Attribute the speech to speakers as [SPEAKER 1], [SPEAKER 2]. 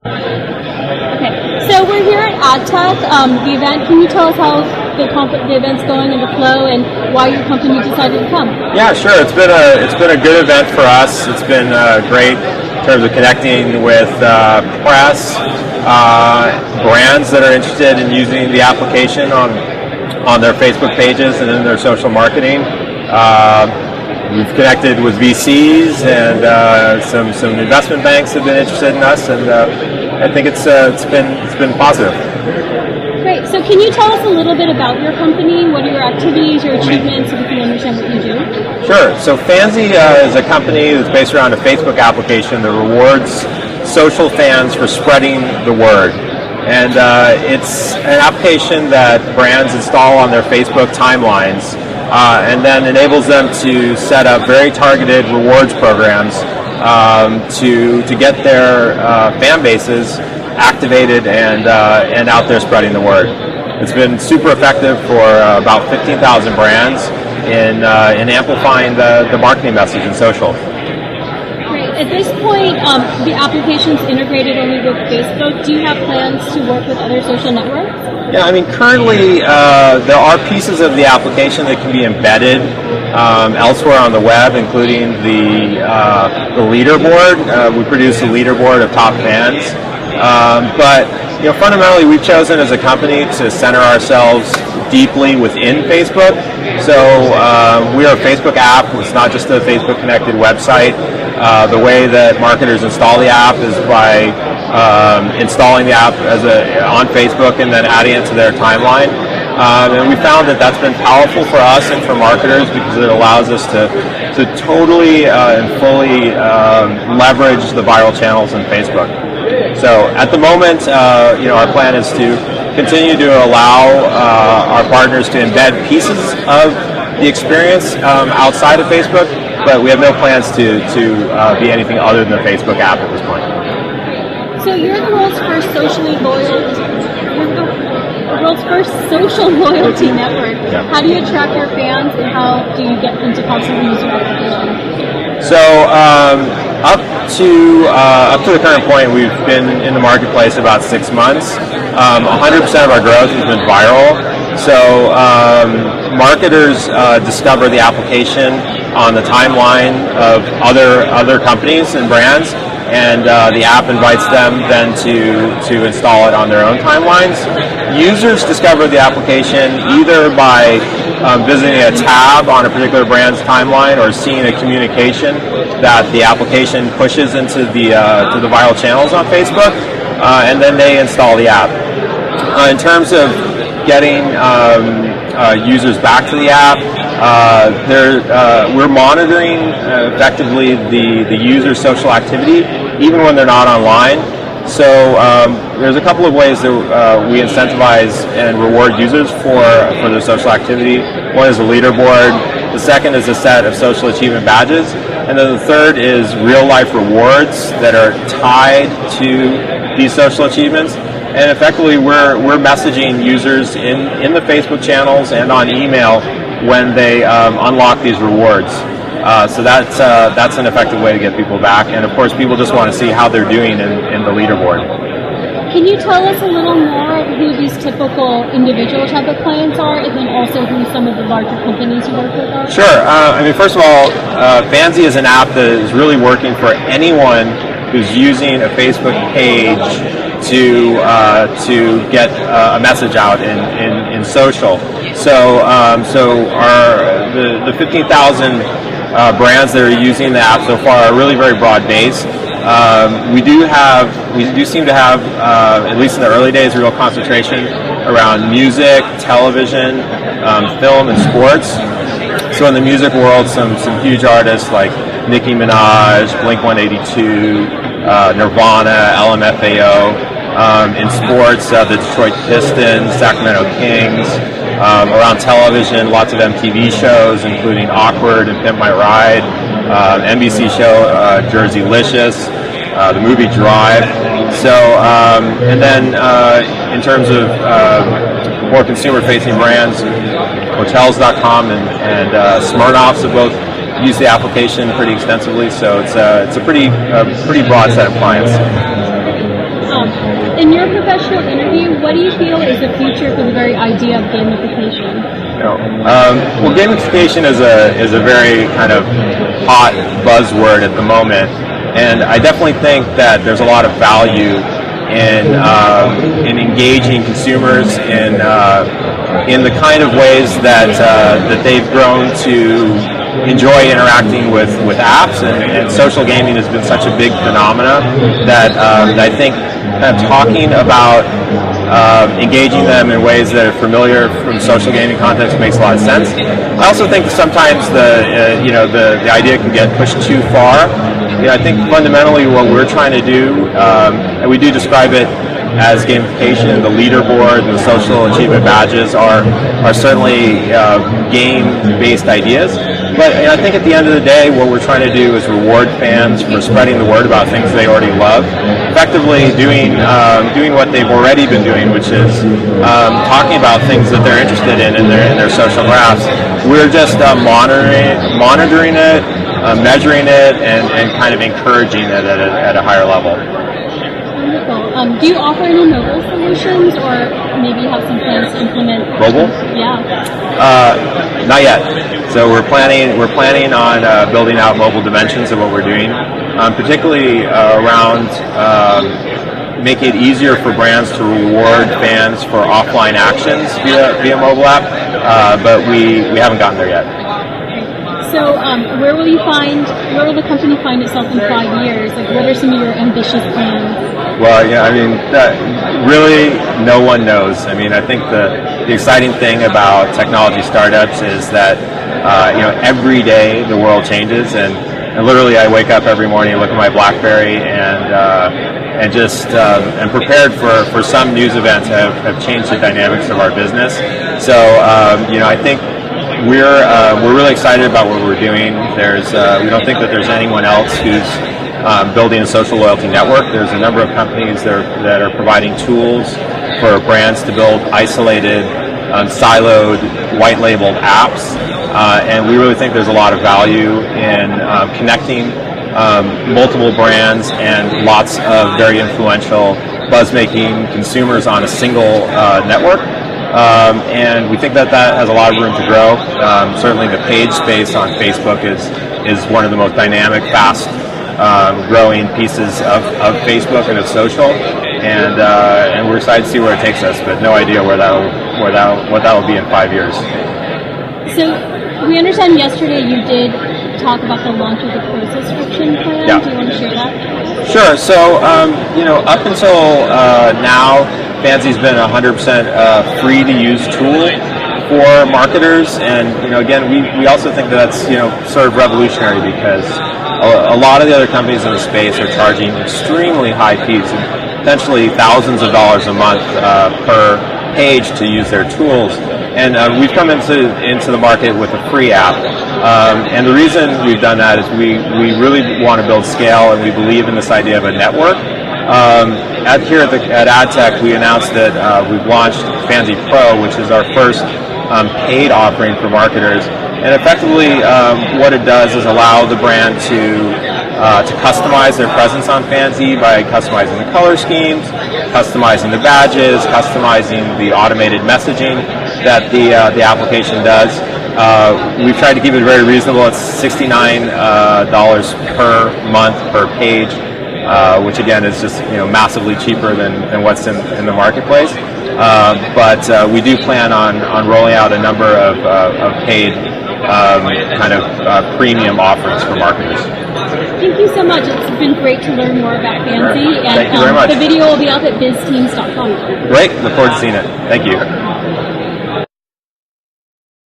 [SPEAKER 1] Okay, so we're here at AdTech, the event. Can you tell us how the event's going and the flow, and why your company decided to come?
[SPEAKER 2] Yeah, sure. It's been a good event for us. It's been great in terms of connecting with press, brands that are interested in using the application on their Facebook pages and in their social marketing. We've connected with VCs, and some investment banks have been interested in us, and I think it's been positive.
[SPEAKER 1] Great. So can you tell us a little bit about your company? What are your activities, your achievements, so we can understand what you do?
[SPEAKER 2] Sure. So Fanzy is a company that's based around a Facebook application that rewards social fans for spreading the word. And it's an application that brands install on their Facebook timelines, and then enables them to set up very targeted rewards programs to get their fan bases activated and out there spreading the word. It's been super effective for about 15,000 brands in amplifying the marketing message in social.
[SPEAKER 1] Great. At this point, the application's integrated only with Facebook. Do you have plans to work with other social networks?
[SPEAKER 2] Yeah, I mean, currently there are pieces of the application that can be embedded elsewhere on the web, including the leaderboard. We produce a leaderboard of top fans. But fundamentally, we've chosen as a company to center ourselves deeply within Facebook. So we are a Facebook app. It's not just a Facebook connected website. The way that marketers install the app is by installing the app on Facebook and then adding it to their timeline. And we found that that's been powerful for us and for marketers because it allows us to totally and fully leverage the viral channels in Facebook. So at the moment, our plan is to continue to allow our partners to embed pieces of the experience outside of Facebook, but we have no plans to be anything other than the Facebook app at this point.
[SPEAKER 1] So you're the world's first social loyalty network.
[SPEAKER 2] Yeah.
[SPEAKER 1] How do you attract your fans, and how do you get them to constantly use your application?
[SPEAKER 2] So up to the current point, we've been in the marketplace about 6 months. 100% of our growth has been viral. So marketers discover the application on the timeline of other companies and brands, and the app invites them then to install it on their own timelines. Users discover the application either by visiting a tab on a particular brand's timeline or seeing a communication that the application pushes into to the viral channels on Facebook, and then they install the app. In terms of getting users back to the app, we're monitoring effectively the user's social activity even when they're not online. So there's a couple of ways that we incentivize and reward users for their social activity. One is a leaderboard. The second is a set of social achievement badges. And then the third is real-life rewards that are tied to these social achievements. And effectively, we're messaging users in the Facebook channels and on email when they unlock these rewards. So that's an effective way to get people back. And of course, people just want to see how they're doing in the leaderboard.
[SPEAKER 1] Can you tell us a little more who these typical individual type of clients are, and then also who some of the larger companies you work with are?
[SPEAKER 2] Sure. First of all, Fanzy is an app that is really working for anyone who's using a Facebook page to get a message out in social. So the 15,000 brands that are using the app so far are really very broad based. We do seem to have, at least in the early days, a real concentration around music, television, film, and sports. So in the music world, some huge artists like Nicki Minaj, Blink-182, Nirvana, LMFAO. In sports, the Detroit Pistons, Sacramento Kings. Around television, lots of MTV shows, including Awkward and Pimp My Ride, NBC show Jerseylicious, the movie Drive. So, and then in terms of more consumer-facing brands, Hotels.com and Smirnoffs have both used the application pretty extensively. So it's a pretty broad set of clients.
[SPEAKER 1] In your professional interview, what do you feel is the future for the very idea of gamification?
[SPEAKER 2] Well, gamification is a very kind of hot buzzword at the moment, and I definitely think that there's a lot of value in engaging consumers in the kind of ways that they've grown to enjoy interacting with apps, and social gaming has been such a big phenomena that I think kind of talking about engaging them in ways that are familiar from social gaming context makes a lot of sense. I also think that sometimes the idea can get pushed too far. I think fundamentally what we're trying to do, and we do describe it as gamification, the leaderboard and the social achievement badges are certainly game-based ideas. But I think at the end of the day, what we're trying to do is reward fans for spreading the word about things they already love, effectively doing what they've already been doing, which is talking about things that they're interested in their social graphs. We're just monitoring it, measuring it, and kind of encouraging it at a higher level.
[SPEAKER 1] Wonderful. Do you offer any mobile solutions, or maybe have some plans to implement
[SPEAKER 2] mobile?
[SPEAKER 1] Yeah.
[SPEAKER 2] Not yet. So we're planning on building out mobile dimensions of what we're doing, particularly around making it easier for brands to reward fans for offline actions via mobile app. But we haven't gotten there yet.
[SPEAKER 1] So where will the company find itself in 5 years? Like, what are some of your ambitious plans?
[SPEAKER 2] Well, yeah, I mean, really, no one knows. I mean, I think the exciting thing about technology startups is that every day the world changes, and literally I wake up every morning and look at my BlackBerry and just am prepared for some news events have changed the dynamics of our business. So I think we're really excited about what we're doing. We don't think that there's anyone else who's building a social loyalty network. There's a number of companies that are providing tools for brands to build isolated, siloed, white-labeled apps, and we really think there's a lot of value in connecting multiple brands and lots of very influential, buzz-making consumers on a single network. And we think that has a lot of room to grow. Certainly the page space on Facebook is one of the most dynamic, fast growing pieces of Facebook and of social, and we're excited to see where it takes us, but no idea what that will be in 5 years.
[SPEAKER 1] So we understand yesterday you did talk about the launch of the Pro subscription plan.
[SPEAKER 2] Yeah.
[SPEAKER 1] Do you want to share that?
[SPEAKER 2] Sure. So up until now, Fanzy's been a 100% free to use tool for marketers, and again, we also think that's sort of revolutionary, because a lot of the other companies in the space are charging extremely high fees, potentially thousands of dollars a month per page to use their tools. And we've come into the market with a free app, and the reason we've done that is we really want to build scale, and we believe in this idea of a network. Here at AdTech, we announced that we've launched Fanzy Pro, which is our first paid offering for marketers. And effectively, what it does is allow the brand to customize their presence on Fanzy by customizing the color schemes, customizing the badges, customizing the automated messaging that the application does. We've tried to keep it very reasonable. It's $69 per month per page, which again is just massively cheaper than what's in the marketplace. But we do plan on rolling out a number of paid premium offerings for marketers.
[SPEAKER 1] Thank you so much. It's been great to learn more about Fanzy. And
[SPEAKER 2] thank you very much.
[SPEAKER 1] The video will be up at bizteams.com.
[SPEAKER 2] Great. Look forward to seeing it. Thank you.